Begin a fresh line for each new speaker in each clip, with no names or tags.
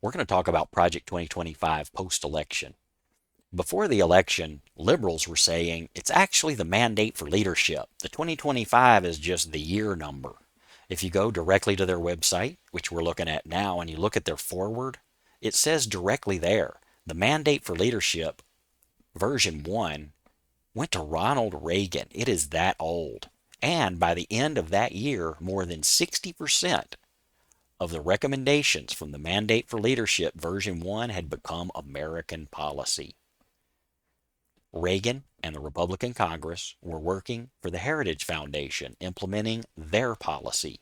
We're going to talk about Project 2025 post-election. Before the election, liberals were saying it's actually the mandate for leadership. The 2025 is just the year number. If you go directly to their website, which we're looking at now, and you look at their forward, it says directly there, the mandate for leadership, version 1, went to Ronald Reagan. It is that old. And by the end of that year, more than 60% of the recommendations from the Mandate for Leadership version 1 had become American policy. Reagan and the Republican Congress were working for the Heritage Foundation, implementing their policy.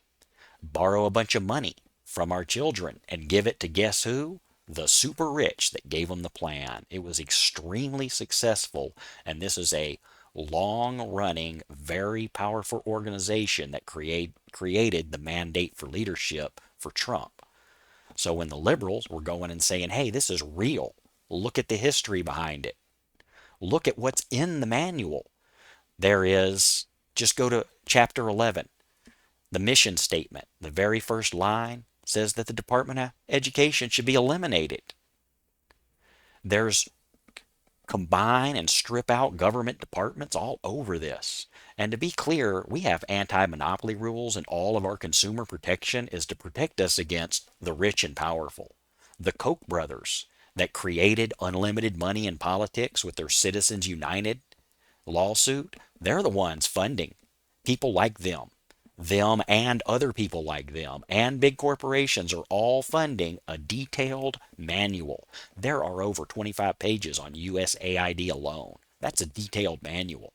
Borrow a bunch of money from our children and give it to guess who? The super rich that gave them the plan. It was extremely successful, and this is a long running, very powerful organization that created the mandate for leadership for Trump. So when the liberals were going and saying, hey, this is real, look at the history behind it, look at what's in the manual. There is, just go to chapter 11, the mission statement. The very first line says that the Department of Education should be eliminated. There's combine and strip out government departments all over this. And to be clear, we have anti-monopoly rules, and all of our consumer protection is to protect us against the rich and powerful. The Koch brothers that created unlimited money in politics with their Citizens United lawsuit, they're the ones funding people like them and other people like them, and big corporations are all funding a detailed manual. There are over 25 pages on USAID alone. That's a detailed manual.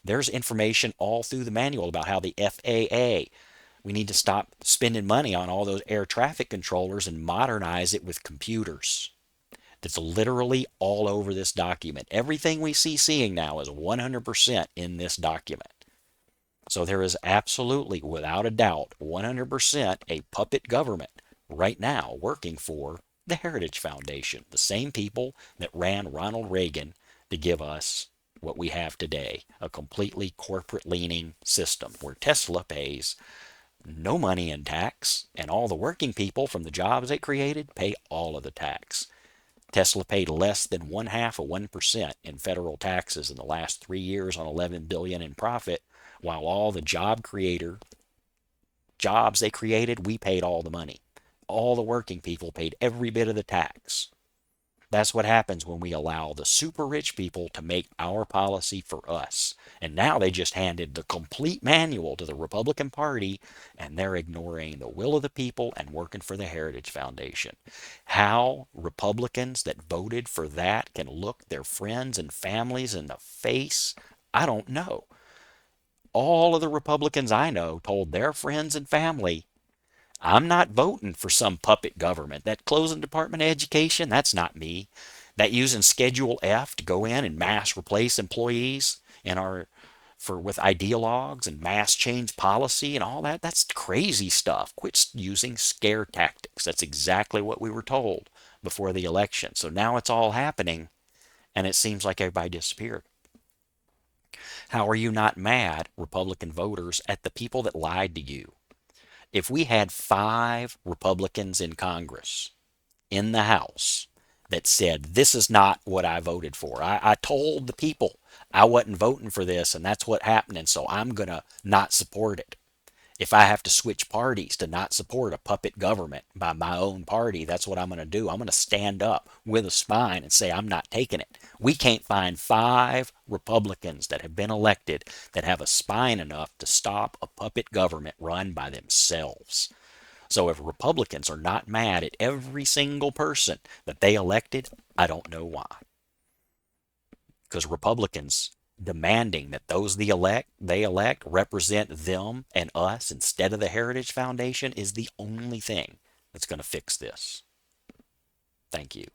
There's information all through the manual about how the FAA, we need to stop spending money on all those air traffic controllers and modernize it with computers. That's literally all over this document. Everything we seeing now is 100% in this document. So there is absolutely, without a doubt, 100% a puppet government right now working for the Heritage Foundation, the same people that ran Ronald Reagan to give us what we have today, a completely corporate-leaning system where Tesla pays no money in tax, and all the working people from the jobs it created pay all of the tax. Tesla paid less than 0.5% in federal taxes in the last 3 years on $11 billion in profit, while all the jobs they created, we paid all the money. All the working people paid every bit of the tax. That's what happens when we allow the super rich people to make our policy for us. And now they just handed the complete manual to the Republican Party, and they're ignoring the will of the people and working for the Heritage Foundation. How Republicans that voted for that can look their friends and families in the face, I don't know. All of the Republicans I know told their friends and family, I'm not voting for some puppet government. That closing Department of Education, that's not me. That using Schedule F to go in and mass replace employees in our with ideologues and mass change policy and all that, that's crazy stuff. Quit using scare tactics. That's exactly what we were told before the election. So now it's all happening, and it seems like everybody disappeared. How are you not mad, Republican voters, at the people that lied to you? If we had 5 Republicans in Congress, in the House, that said, this is not what I voted for. I told the people I wasn't voting for this, and that's what happened, and so I'm going to not support it. If I have to switch parties to not support a puppet government by my own party, that's what I'm going to do. I'm going to stand up with a spine and say, I'm not taking it. We can't find 5 Republicans that have been elected that have a spine enough to stop a puppet government run by themselves. So if Republicans are not mad at every single person that they elected, I don't know why. Because Republicans demanding that those they elect represent them and us instead of the Heritage Foundation is the only thing that's going to fix this. Thank you.